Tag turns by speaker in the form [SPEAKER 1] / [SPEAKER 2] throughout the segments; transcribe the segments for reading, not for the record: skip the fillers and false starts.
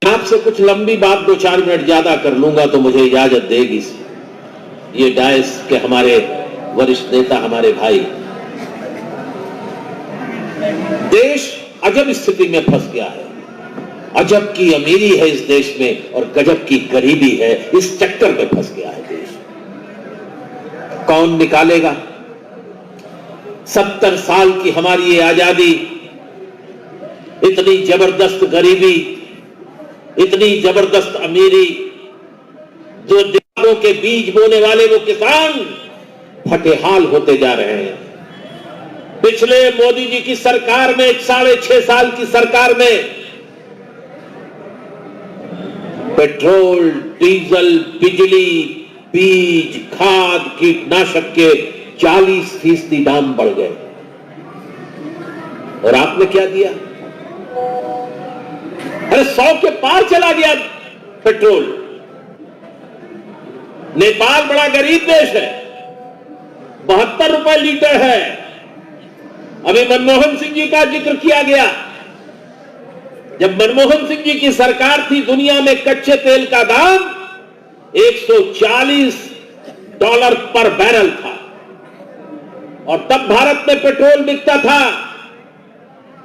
[SPEAKER 1] आपसे कुछ लंबी बात 2-4 मिनट ज्यादा कर लूंगा तो मुझे इजाजत देगी। ये डायस के हमारे वरिष्ठ नेता, हमारे भाई, देश अजब स्थिति में फंस गया है। अजब की अमीरी है इस देश में और गजब की गरीबी है। इस चक्कर में फंस गया है देश। कौन निकालेगा? 70 साल की हमारी ये आजादी, इतनी जबरदस्त गरीबी, इतनी जबरदस्त अमीरी, जो दिमागों के बीज बोने वाले वो किसान फटेहाल होते जा रहे हैं। पिछले मोदी जी की सरकार में, 6.5 साल की सरकार में, पेट्रोल, डीजल, बिजली, बीज, खाद, कीटनाशक के 40% दाम बढ़ गए। और आपने क्या दिया? अरे 100 के पार चला गया पेट्रोल। नेपाल बड़ा गरीब देश है, 72 रुपए लीटर है। अभी मनमोहन सिंह जी का जिक्र किया गया। जब मनमोहन सिंह जी की सरकार थी, दुनिया में कच्चे तेल का दाम $140 पर बैरल था और तब भारत में पेट्रोल बिकता था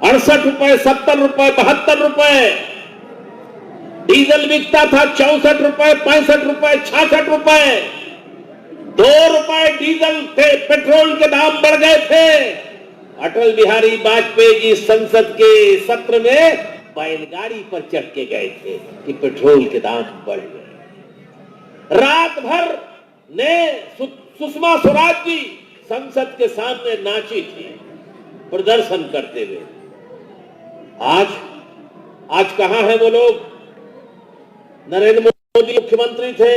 [SPEAKER 1] 68 रुपए, 70 रुपए, 72 रुपए। डीजल बिकता था 64 रुपए, 65 रुपए, 66 रुपए। 2 रुपए डीजल थे, पेट्रोल के दाम बढ़ गए थे। अटल बिहारी वाजपेयी जी संसद के सत्र में बैलगाड़ी पर चढ़ के गए थे कि पेट्रोल के दाम बढ़ गए। रात भर ने सुषमा स्वराज जी संसद के सामने नाची थी प्रदर्शन करते हुए। आज कहां है वो लोग? नरेंद्र मोदी मुख्यमंत्री थे,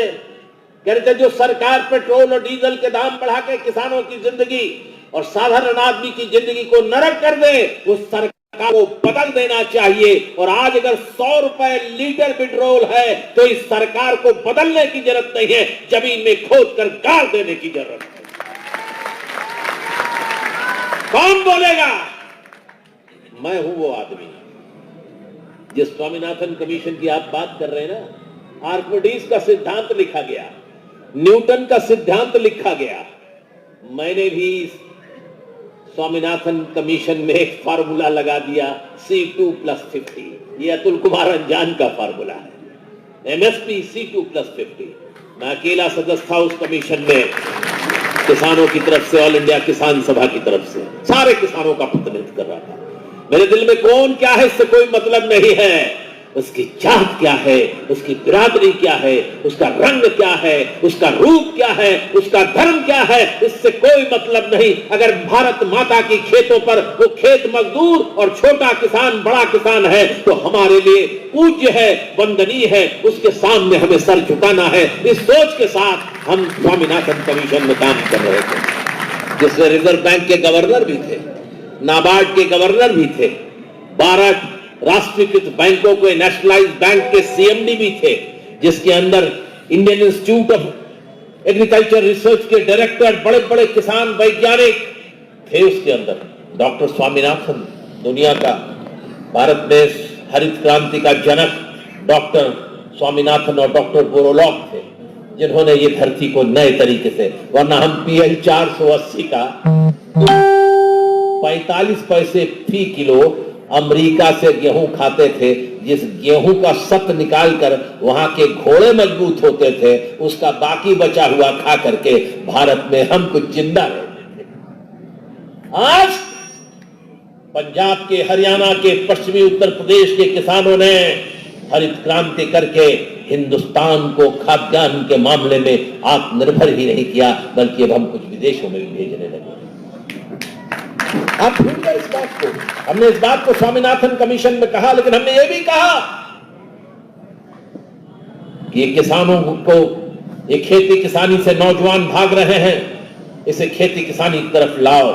[SPEAKER 1] कह रहे थे जो सरकार पेट्रोल और डीजल के दाम बढ़ा के किसानों की जिंदगी और साधारण आदमी की जिंदगी को नरक कर दे, उस सरकार को बदल देना चाहिए। और आज अगर 100 रुपए लीटर पेट्रोल है तो इस सरकार को बदलने की जरूरत नहीं है, जमीन में खोद कर गाड़ देने की जरूरत है। कौन बोलेगा? मैं हूं वो आदमी। जिस स्वामीनाथन कमीशन की आप बात कर रहे हैं ना, आर्किमिडीज का सिद्धांत लिखा गया, न्यूटन का सिद्धांत लिखा गया। मैंने भी स्वामीनाथन कमीशन में एक फार्मूला लगा दिया, C2+50। ये अतुल कुमार अंजान का फार्मूला है, MSP C2+50। मैं अकेला सदस्य था उस कमीशन में, किसानों की तरफ से, ऑल इंडिया किसान सभा की तरफ से सारे किसानों का प्रतिनिधित्व कर रहा था। मेरे दिल में कौन क्या है इससे कोई मतलब नहीं है, उसकी जात क्या है, उसकी बिरादरी क्या है, उसका रंग क्या है, उसका रूप क्या है, उसका धर्म क्या है, इससे कोई मतलब नहीं। अगर भारत माता की खेतों पर वो खेत मजदूर और छोटा किसान बड़ा किसान है तो हमारे लिए पूज्य है, वंदनीय है, उसके सामने हमें सर झुकाना है। इस सोच के साथ हम स्वामीनाथन कमीशन में काम कर रहे थे, जिसमें रिजर्व बैंक के गवर्नर भी थे, नाबार्ड के गवर्नर भी थे, 12 राष्ट्रीयकृत बैंकों के नेशनलाइज बैंक के CMD भी थे, जिसके अंदर Indian institute of agriculture research के डायरेक्टर, बड़े बड़े किसान वैज्ञानिक थे उसके अंदर। डॉक्टर स्वामीनाथन दुनिया का, भारत में हरित क्रांति का जनक डॉक्टर स्वामीनाथन और डॉक्टर बोरोलॉग थे, जिन्होंने ये धरती को नए तरीके से, वरना हम PL 480 का 45 पैसे फी किलो अमेरिका से गेहूं खाते थे। जिस गेहूं का सत निकालकर वहां के घोड़े मजबूत होते थे, उसका बाकी बचा हुआ खा करके भारत में हम कुछ जिंदा रहते थे। आज पंजाब के, हरियाणा के, पश्चिमी उत्तर प्रदेश के किसानों ने हरित क्रांति करके हिंदुस्तान को खाद्यान्न के मामले में आत्मनिर्भर ही नहीं किया, बल्कि अब हम कुछ विदेशों में भी भेजने लगे। आप भूल गए इस बात को। हमने इस बात को स्वामीनाथन कमीशन में कहा, लेकिन हमने ये भी कहा कि किसानों को, ये खेती किसानी से नौजवान भाग रहे हैं, इसे खेती किसानी की तरफ लाओ।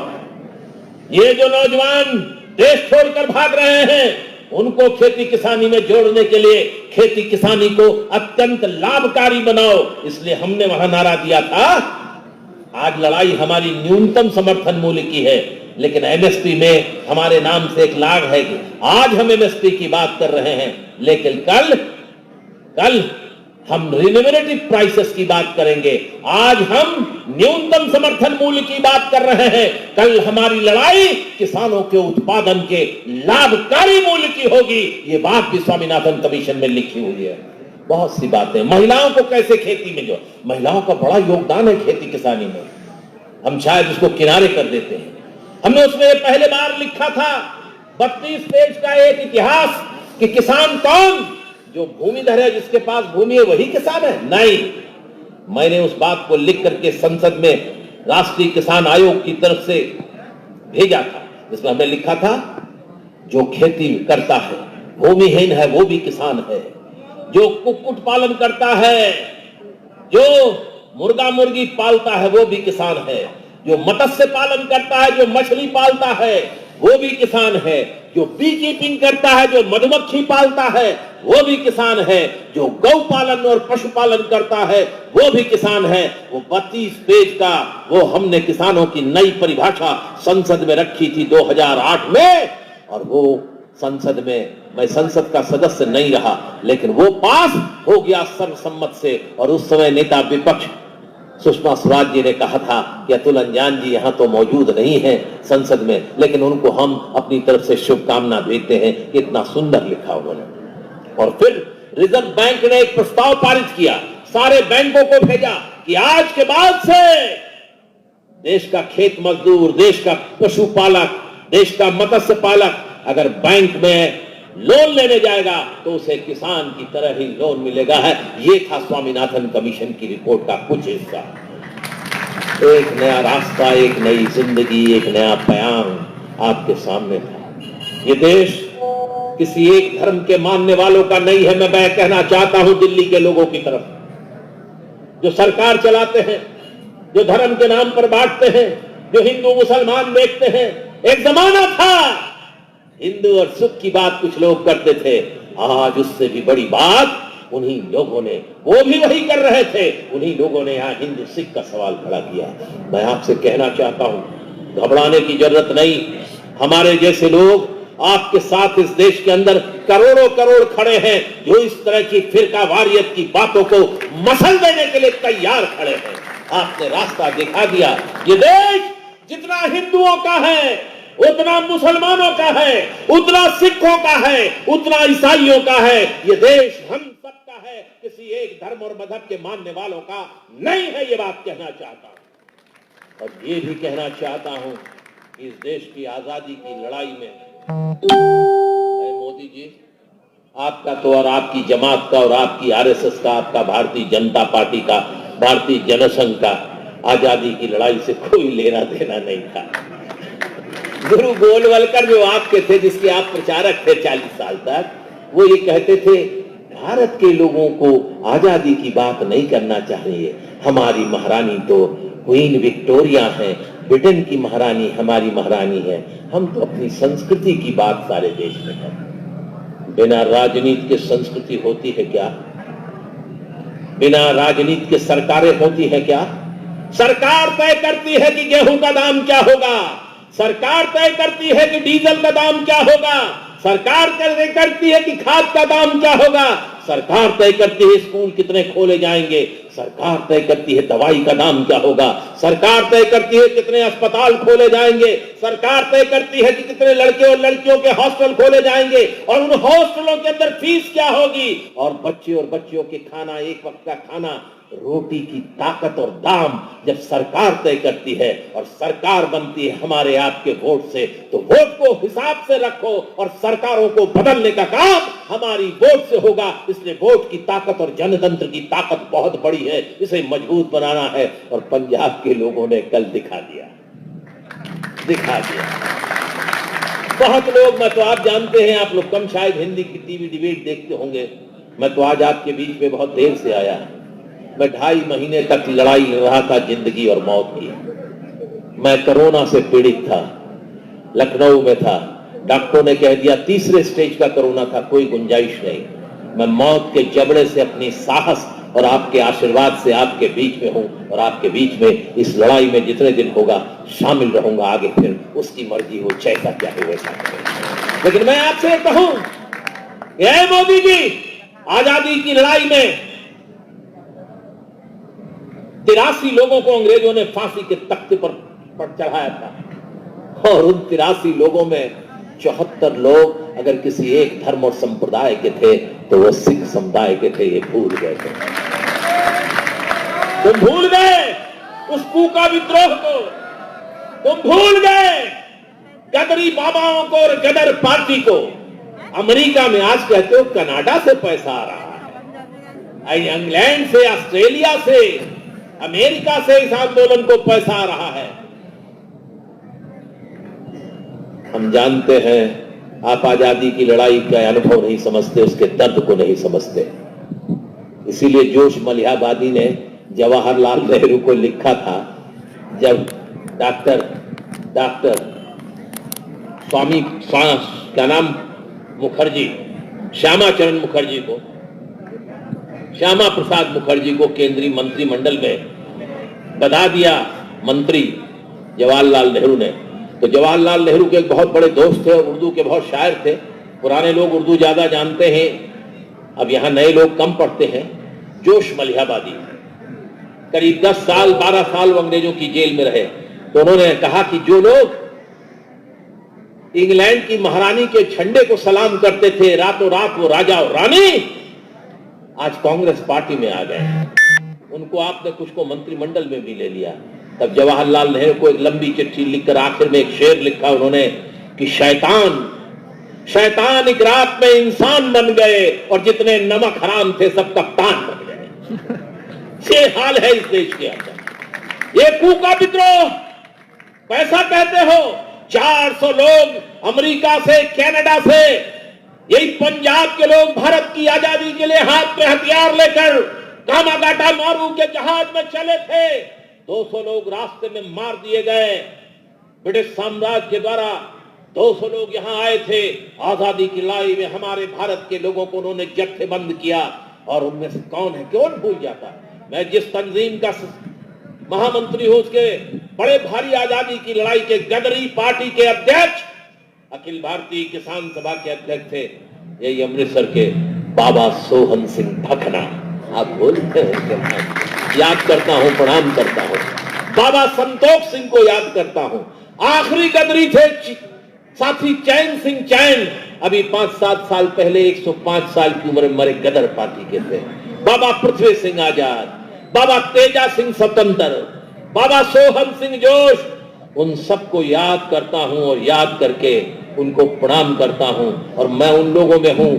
[SPEAKER 1] ये जो नौजवान देश छोड़कर भाग रहे हैं, उनको खेती किसानी में जोड़ने के लिए खेती किसानी को अत्यंत लाभकारी बनाओ। इसलिए हमने वहां नारा दिया था, आज लड़ाई हमारी न्यूनतम समर्थन मूल्य की है, लेकिन MSP में हमारे नाम से एक लाग है कि आज हम MSP की बात कर रहे हैं, लेकिन कल कल हम रिन्यूएबल प्राइसेस की बात करेंगे, आज हम न्यूनतम समर्थन मूल्य की बात कर रहे हैं, कल हमारी लड़ाई किसानों के उत्पादन के लाभकारी मूल्य की होगी। ये बात भी स्वामीनाथन कमीशन में लिखी हुई है। बहुत सी बातें, महिलाओं को कैसे खेती में, जो महिलाओं का बड़ा योगदान है खेती किसानी में, हम शायद उसको किनारे कर देते हैं। हमने उसमें पहले बार लिखा था 32 पेज का एक इतिहास कि किसान कौन, जो भूमिधर है, जिसके पास भूमि है वही किसान है। नहीं, मैंने उस बात को लिख करके संसद में राष्ट्रीय किसान आयोग की तरफ से भेजा था, जिसमें हमने लिखा था जो खेती करता है, भूमिहीन है, वो भी किसान है। जो कुक्कुट पालन करता है, जो मुर्गा मुर्गी पालता है, वो भी किसान है। जो मत्स्य पालन करता है, जो मछली पालता है, वो भी किसान है। जो बी कीपिंग करता है, जो मधुमक्खी पालता है, वो भी किसान है। जो गौ पालन और पशुपालन करता है, वो भी किसान है। वो 32 पेज का वो हमने किसानों की नई परिभाषा संसद में रखी थी 2008 में, और वो संसद में, मैं संसद का सदस्य नहीं रहा, लेकिन वो पास हो गया सर्वसम्मत से। और उस समय नेता विपक्ष सुषमा स्वराज जी ने कहा था कि अतुल अंजान जी यहां तो मौजूद नहीं है संसद में, लेकिन उनको हम अपनी तरफ से शुभकामना देते हैं। इतना सुंदर लिखा उन्होंने। और फिर रिजर्व बैंक ने एक प्रस्ताव पारित किया, सारे बैंकों को भेजा कि आज के बाद से देश का खेत मजदूर, देश का पशुपालक, देश का मत्स्य पालक अगर बैंक में लोन लेने जाएगा तो उसे किसान की तरह ही लोन मिलेगा है। ये था स्वामीनाथन कमीशन की रिपोर्ट का कुछ हिस्सा। एक नया रास्ता, एक नई जिंदगी, एक नया बयान आपके सामने था। ये देश किसी एक धर्म के मानने वालों का नहीं है। मैं कहना चाहता हूं दिल्ली के लोगों की तरफ, जो सरकार चलाते हैं, जो धर्म के नाम पर बांटते हैं, जो हिंदू मुसलमान देखते हैं। एक जमाना था हिंदू और सुख की बात कुछ लोग करते थे, आज उससे भी बड़ी बात उन्हीं लोगों ने, वो भी वही कर रहे थे, उन्हीं लोगों ने यहाँ हिंदू सिख का सवाल खड़ा किया। मैं आपसे कहना चाहता हूं घबराने की जरूरत नहीं। हमारे जैसे लोग आपके साथ इस देश के अंदर करोड़ों करोड़ खड़े हैं, जो इस तरह की फिरकावारियत की बातों को मसल देने के लिए तैयार खड़े हैं। आपने रास्ता दिखा दिया। ये देश जितना हिंदुओं का है, उतना मुसलमानों का है, उतना सिखों का है, उतना ईसाइयों का है। ये देश हम सबका है, किसी एक धर्म और मजहब के मानने वालों का नहीं है। ये बात कहना चाहता हूं। और ये भी कहना चाहता हूं कि इस देश की आजादी की लड़ाई में मोदी जी, आपका तो और आपकी जमात का और आपकी आरएसएस का, आपका भारतीय जनता पार्टी का, भारतीय जनसंघ का आजादी की लड़ाई से कोई लेना देना नहीं था। गुरु गोलवलकर जो आपके थे, जिसके आप प्रचारक थे 40 साल तक, वो ये कहते थे भारत के लोगों को आजादी की बात नहीं करना चाहिए। हमारी महारानी तो क्वीन विक्टोरिया है, ब्रिटेन की महारानी हमारी महारानी है। हम तो अपनी संस्कृति की बात सारे देश में करते। बिना राजनीति के संस्कृति होती है क्या? बिना राजनीति के सरकारें होती है क्या? सरकार तय करती है कि गेहूं का दाम क्या होगा, सरकार तय करती है कि डीजल का दाम क्या होगा, सरकार तय करती है कि खाद का दाम क्या होगा, सरकार तय करती है स्कूल कितने खोले जाएंगे, सरकार तय करती है दवाई का दाम क्या होगा, सरकार तय करती है कितने अस्पताल खोले जाएंगे, सरकार तय करती है कि कितने लड़के और लड़कियों के हॉस्टल खोले जाएंगे और उन हॉस्टलों के अंदर फीस क्या होगी, और बच्चे और बच्चियों के खाना, एक वक्त का खाना, रोटी की ताकत और दाम जब सरकार तय करती है और सरकार बनती है हमारे आपके वोट से, तो वोट को हिसाब से रखो और सरकारों को बदलने का काम हमारी वोट से होगा। इसलिए वोट की ताकत और जनतंत्र की ताकत बहुत बड़ी है, इसे मजबूत बनाना है। और पंजाब के लोगों ने कल दिखा दिया। बहुत लोग, मैं तो आप जानते हैं, आप लोग कम शायद हिंदी की टीवी डिबेट देखते होंगे, मैं तो आज आपके बीच में बहुत देर से आया। मैं 2.5 महीने तक लड़ाई लड़ रहा था जिंदगी और मौत की। मैं कोरोना से पीड़ित था, लखनऊ में था, डॉक्टरों ने कह दिया 3रे स्टेज का कोरोना था, कोई गुंजाइश नहीं। मैं मौत के जबड़े से अपनी साहस और आपके आशीर्वाद से आपके बीच में हूं और आपके बीच में इस लड़ाई में जितने दिन होगा शामिल रहूंगा। आगे फिर उसकी मर्जी हो, जैसा क्या हो वैसा। लेकिन मैं आपसे कहूं, मोदी जी, आजादी की लड़ाई में 83 लोगों को अंग्रेजों ने फांसी के तख्ते पर चढ़ाया था और उन 83 लोगों में 74 लोग अगर किसी एक धर्म और संप्रदाय के थे तो वो सिख समुदाय के थे। ये भूल गए थे, तुम भूल गए उस कूका विद्रोह को, तुम भूल गए गदरी बाबाओं को और गदर पार्टी को। अमेरिका में आज कहते हो कनाडा से पैसा आ रहा है, इंग्लैंड से, ऑस्ट्रेलिया से, अमेरिका से इस आंदोलन को पैसा आ रहा है। हम जानते हैं आप आजादी की लड़ाई का अनुभव नहीं समझते, उसके दर्द को नहीं समझते। इसीलिए जोश मलिहाबादी ने जवाहरलाल नेहरू को लिखा था, जब डॉक्टर स्वामी क्या नाम मुखर्जी, श्यामा चरण मुखर्जी को, श्यामा प्रसाद मुखर्जी को केंद्रीय मंत्रिमंडल में बधा दिया मंत्री जवाहरलाल नेहरू ने। तो जवाहरलाल नेहरू के एक बहुत बड़े दोस्त थे, उर्दू के बहुत शायर थे। पुराने लोग उर्दू ज्यादा जानते हैं, अब यहां नए लोग कम पढ़ते हैं। जोश मलिहाबादी करीब 10 साल 12 साल वो अंग्रेजों की जेल में रहे। तो उन्होंने कहा कि जो लोग इंग्लैंड की महारानी के झंडे को सलाम करते थे, रातों रात वो राजा और रानी आज कांग्रेस पार्टी में आ गए। उनको आपने कुछ को मंत्रिमंडल में भी ले लिया। तब जवाहरलाल नेहरू को एक लंबी चिट्ठी लिखकर आखिर में एक शेर लिखा उन्होंने कि शैतान एक रात में इंसान बन गए और जितने नमक हराम थे सब कप्तान बन गए। ये हाल है इस देश के अंदर। ये कूका विद्रोह पैसा कहते हो, 400 लोग अमेरिका से, कनाडा से, यही पंजाब के लोग भारत की आजादी के लिए हाथ में हथियार लेकर कामागाटा मारू के जहाज में चले थे। 200 लोग रास्ते में मार दिए गए ब्रिटिश साम्राज्य के द्वारा। 200 लोग यहां आए थे, आजादी की लड़ाई में हमारे भारत के लोगों को उन्होंने जत्थेबंद किया। और उनमें से कौन है, कौन भूल जाता। मैं जिस तंजीम का महामंत्री हूं, उसके बड़े भारी आजादी की लड़ाई के गदरी पार्टी के अध्यक्ष, अखिल भारतीय किसान सभा के अध्यक्ष थे, यही अमृतसर के बाबा सोहन सिंह भखना। आप बोलते हैं, याद करता हूं, प्रणाम करता हूं। बाबा संतोख सिंह को याद करता हूं। आखिरी गदरी थे साथी चैन सिंह चैन, अभी 5-7 साल पहले 105 साल की उम्र में मरे गदर पार्टी के थे। बाबा पृथ्वी सिंह आजाद, बाबा तेजा सिंह स्वतंत्र, बाबा सोहन सिंह जोश, उन सबको याद करता हूं और याद करके उनको प्रणाम करता हूं। और मैं उन लोगों में हूं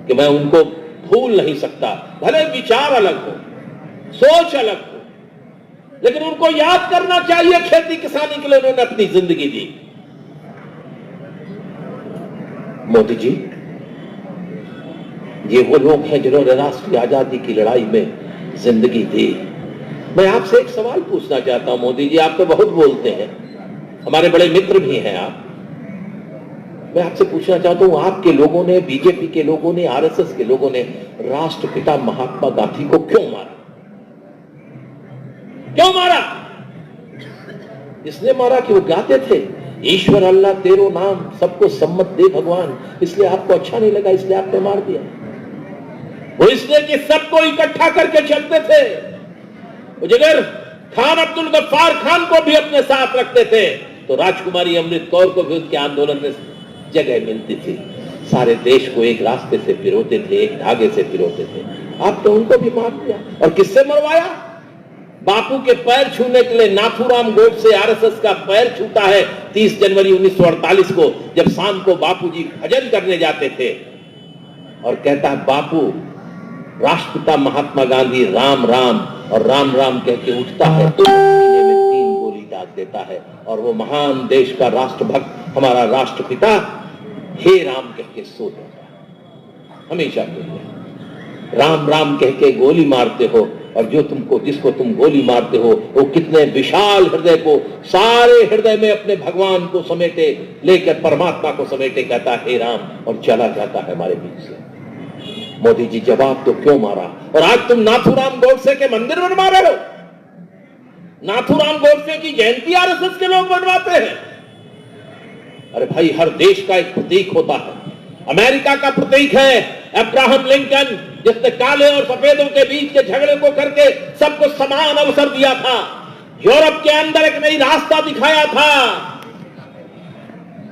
[SPEAKER 1] कि मैं उनको भूल नहीं सकता। भले विचार अलग हो, सोच अलग हो, लेकिन उनको याद करना चाहिए। खेती किसानी के लिए उन्होंने अपनी जिंदगी दी। मोदी जी, ये वो लोग हैं जिन्होंने राष्ट्रीय आजादी की लड़ाई में जिंदगी दी। मैं आपसे एक सवाल पूछना चाहता हूं मोदी जी, आप तो बहुत बोलते हैं, हमारे बड़े मित्र भी हैं आप। मैं आपसे पूछना चाहता हूं, आपके लोगों ने, बीजेपी के लोगों ने, आरएसएस के लोगों ने राष्ट्रपिता महात्मा गांधी को क्यों मारा? क्यों मारा? इसलिए मारा कि वो गाते थे, ईश्वर अल्लाह तेरो नाम सबको सम्मत दे भगवान। इसलिए आपको अच्छा नहीं लगा, इसलिए आपने मार दिया। वो इसलिए कि सबको इकट्ठा करके चलते थे। वो जगह खान अब्दुल गफ्फार खान को भी अपने साथ रखते थे तो राजकुमारी अमृत कौर को भी उनके आंदोलन में जगह मिलती थी। सारे देश को एक रास्ते से पिरोते थे, एक धागे से पिरोते थे। आप तो उनको भी मार दिया। और किससे मरवाया? बापू के पैर छूने के लिए नाथूराम गोडसे आरएसएस का पैर छूता है 30 जनवरी 1948 को, जब शाम को बापूजी भजन करने जाते थे और कहता है बापू, राष्ट्रपिता महात्मा गांधी राम राम और राम राम कह के उठता है तो सीने में 3 गोली दाग देता है और वो महान देश का राष्ट्रभक्त हमारा राष्ट्रपिता हे राम कह के सो जाता है। हमेशा के लिए राम राम कह के गोली मारते हो और जो तुमको, जिसको तुम गोली मारते हो, वो कितने विशाल हृदय को, सारे हृदय में अपने भगवान को समेटे, लेकर परमात्मा को समेटे कहता हे राम और चला जाता है हमारे बीच से। मोदी जी, जवाब तो क्यों मारा? और आज तुम नाथूराम गोडसे के मंदिर बनवा रहे हो। नाथूराम गोडसे की जयंती आरएसएस के लोग बनवाते हैं। अरे भाई, हर देश का एक प्रतीक होता है। अमेरिका का प्रतीक है अब्राहम लिंकन, जिसने काले और सफेदों के बीच के झगड़े को करके सबको समान अवसर दिया था, यूरोप के अंदर एक नई रास्ता दिखाया था।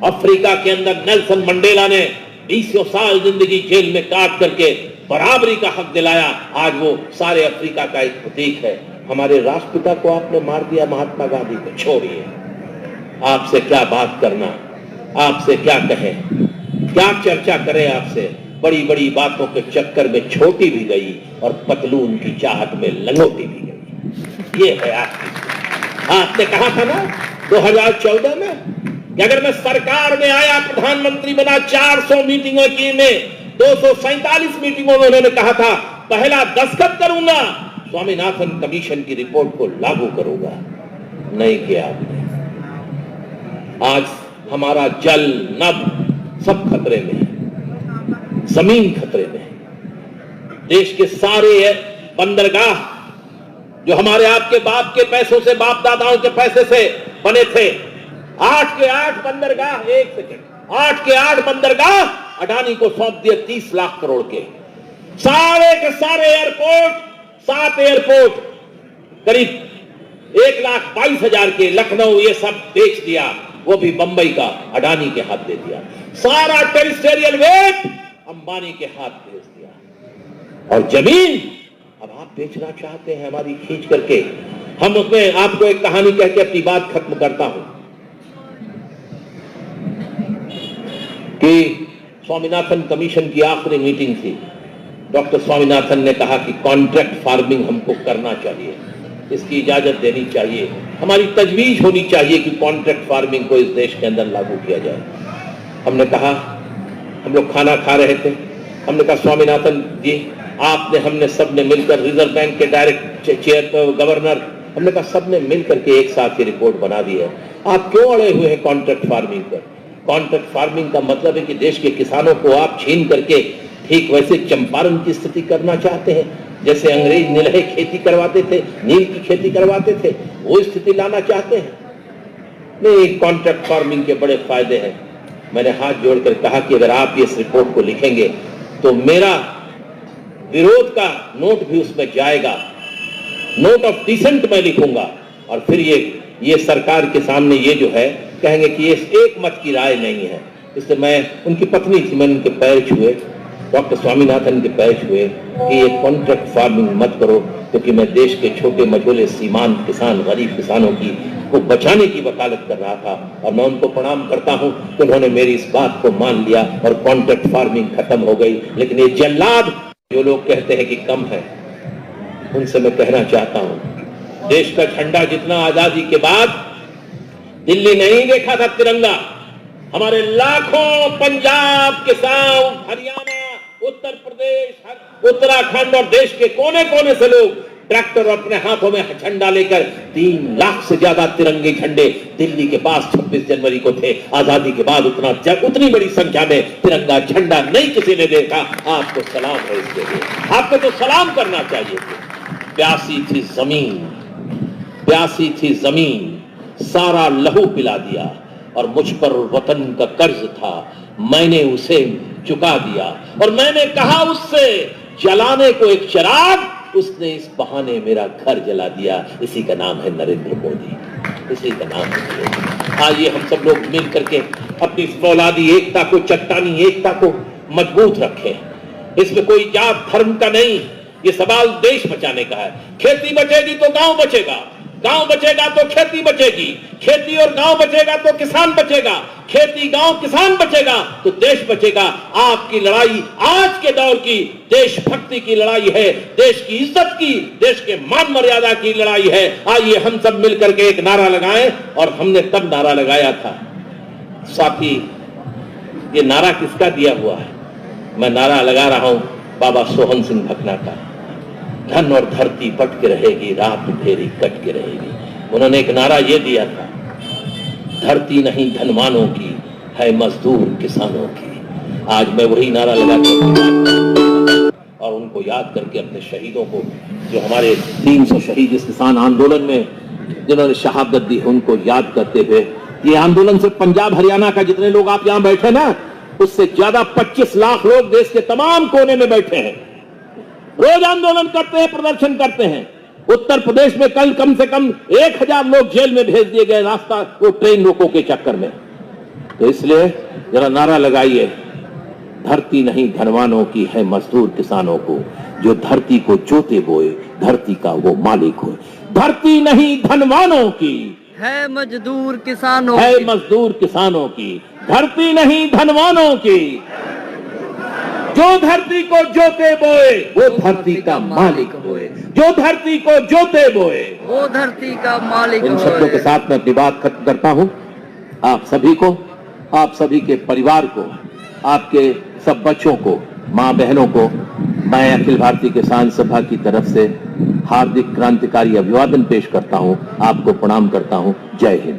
[SPEAKER 1] अफ्रीका के अंदर नेल्सन मंडेला ने 20 साल जिंदगी जेल में काट करके बराबरी का हक दिलाया। आज वो सारे अफ्रीका का एक प्रतीक है। हमारे राष्ट्रपिता को आपने मार दिया, महात्मा गांधी को। छोड़िए, आपसे क्या बात करना, आपसे क्या कहें, क्या चर्चा करें आपसे। बड़ी बड़ी बातों के चक्कर में छोटी भी गई और पतलून की चाहत में लंगोटी भी गई। ये है आपने कहा था ना 2014 में कि अगर मैं सरकार में आया, प्रधानमंत्री बना, 400 मीटिंगों की में 247 मीटिंगों में उन्होंने कहा था पहला दस्तखत करूंगा, स्वामीनाथन कमीशन की रिपोर्ट को लागू करूंगा। नहीं किया आपने। आज हमारा जल नभ सब खतरे में है, जमीन खतरे में है। देश के सारे बंदरगाह जो हमारे आपके बाप के पैसों से, बाप दादाओं के पैसे से बने थे, 8 के 8 बंदरगाह, 1 सेकेंड, 8 के 8 बंदरगाह अडानी को सौंप दिए 30 लाख करोड़ के। सारे के सारे एयरपोर्ट, 7 एयरपोर्ट करीब 1,22,000 के, लखनऊ, ये सब बेच दिया। वो भी बंबई का अडानी के हाथ दे दिया। सारा टेरिटोरियल वेट अंबानी के हाथ भेज दिया। और जमीन अब आप बेचना चाहते हैं हमारी खींच करके। हम उसमें आपको एक कहानी कह के अपनी बात खत्म करता हूं कि स्वामीनाथन कमीशन की आखिरी मीटिंग थी। डॉक्टर स्वामीनाथन ने कहा कि कॉन्ट्रैक्ट फार्मिंग हमको करना चाहिए, इसकी इजाजत देनी चाहिए, हमारी तजवीज होनी चाहिए कि कॉन्ट्रैक्ट फार्मिंग को इस देश के अंदर लागू किया जाए। हमने कहा, हम लोग खाना खा रहे थे, हमने कहा स्वामीनाथन जी, आपने, हमने सबने मिलकर, रिजर्व बैंक के डायरेक्ट चेयर गवर्नर, हमने कहा सबने मिलकर के एक साथ ये रिपोर्ट बना दी है, आप क्यों अड़े हुए हैं कॉन्ट्रैक्ट फार्मिंग पर? कॉन्ट्रैक्ट फार्मिंग का मतलब है कि देश के किसानों को आप छीन करके ठीक वैसे चंपारण की स्थिति करना चाहते हैं, जैसे अंग्रेज नीलहे खेती करवाते थे, नील की खेती करवाते थे, वो स्थिति लाना चाहते हैं। नहीं, कॉन्ट्रैक्ट फार्मिंग के बड़े फायदे हैं। मैंने हाथ जोड़कर कहा कि अगर आप इस रिपोर्ट को लिखेंगे तो मेरा विरोध का नोट भी उसमें जाएगा, नोट ऑफ डिसेंट मैं लिखूंगा, और फिर ये सरकार के सामने ये जो है कहेंगे कि ये एक मत की राय नहीं है। इसलिए मैं, उनकी पत्नी थी, मैंने उनके पैर छुए, डॉक्टर स्वामीनाथन के पैर छुए कि ये कॉन्ट्रैक्ट फार्मिंग मत करो, क्योंकि मैं देश के छोटे मझोले सीमांत किसान, गरीब किसानों की को बचाने की वकालत कर रहा था। और मैं उनको प्रणाम करता हूं कि उन्होंने मेरी इस बात को मान लिया और कॉन्ट्रैक्ट फार्मिंग खत्म हो गई। लेकिन ये जल्लाद जो लोग कहते हैं कि कम है, उनसे मैं कहना चाहता हूं, देश का झंडा जितना आजादी के बाद दिल्ली नहीं देखा था तिरंगा, हमारे लाखों पंजाब के साथ, हरियाणा, उत्तर प्रदेश, उत्तराखंड और देश के कोने कोने से लोग ट्रैक्टर अपने हाथों में झंडा लेकर 3 लाख से ज्यादा तिरंगे झंडे दिल्ली के पास 26 जनवरी को थे। आजादी के बाद उतनी बड़ी संख्या में तिरंगा झंडा नहीं किसी ने देखा। आपको सलाम है इसके लिए, आपको तो सलाम करना चाहिए। प्यासी थी जमीन, प्यासी थी जमीन, सारा लहू पिला दिया, और मुझ पर वतन का कर्ज था, मैंने उसे चुका दिया। और मैंने कहा उससे, जलाने को एक चिराग, उसने इस बहाने मेरा घर जला दिया। इसी का नाम है नरेंद्र मोदी, इसी का नाम है। आइए हम सब लोग मिल करके अपनी फौलादी एकता को, चट्टानी एकता को मजबूत रखें। इसमें कोई जात धर्म का नहीं, ये सवाल देश बचाने का है। खेती बचेगी तो गांव बचेगा, गांव बचेगा तो खेती बचेगी, खेती और गांव बचेगा तो किसान बचेगा, खेती, गांव, किसान बचेगा तो देश बचेगा। आपकी लड़ाई आज के दौर की देशभक्ति की लड़ाई है, देश की इज्जत की, देश के मान मर्यादा की लड़ाई है। आइए हम सब मिलकर के एक नारा लगाएं। और हमने तब नारा लगाया था, साथी, ये नारा किसका दिया हुआ है? मैं नारा लगा रहा हूं बाबा सोहन सिंह भकना का, धन और धरती बट के रहेगी, रात फेरी कट के रहेगी। उन्होंने एक नारा ये दिया था, धरती नहीं धनवानों की है, मजदूर किसानों की। आज मैं वही नारा लगाकर और उनको याद करके अपने शहीदों को, जो हमारे 300 शहीद इस किसान आंदोलन में जिन्होंने शहादत दी, उनको याद करते हुए, ये आंदोलन से पंजाब हरियाणा का जितने लोग आप यहां बैठे ना, उससे ज्यादा 25 लाख लोग देश के तमाम कोने में बैठे हैं, रोज आंदोलन करते हैं, प्रदर्शन करते हैं। उत्तर प्रदेश में कल कम से कम 1000 लोग जेल में भेज दिए गए रास्ता वो ट्रेन रोको के चक्कर में। तो इसलिए जरा नारा लगाइए, धरती नहीं धनवानों की है मजदूर किसानों को, जो धरती को जोते बोए धरती का वो मालिक हो। धरती नहीं धनवानों की
[SPEAKER 2] है मजदूर किसानों
[SPEAKER 1] है
[SPEAKER 2] की।
[SPEAKER 1] मजदूर किसानों की, धरती नहीं धनवानों की, जो धरती को जोते बोए वो धरती का मालिक होए, जो धरती को जोते बोए
[SPEAKER 2] वो धरती का मालिक
[SPEAKER 1] इन शब्दों के साथ मैं अपनी बात खत्म करता हूं। आप सभी को, आप सभी के परिवार को, आपके सब बच्चों को, मां बहनों को मैं अखिल भारतीय किसान सभा की तरफ से हार्दिक क्रांतिकारी अभिवादन पेश करता हूं, आपको प्रणाम करता हूं। जय हिंद।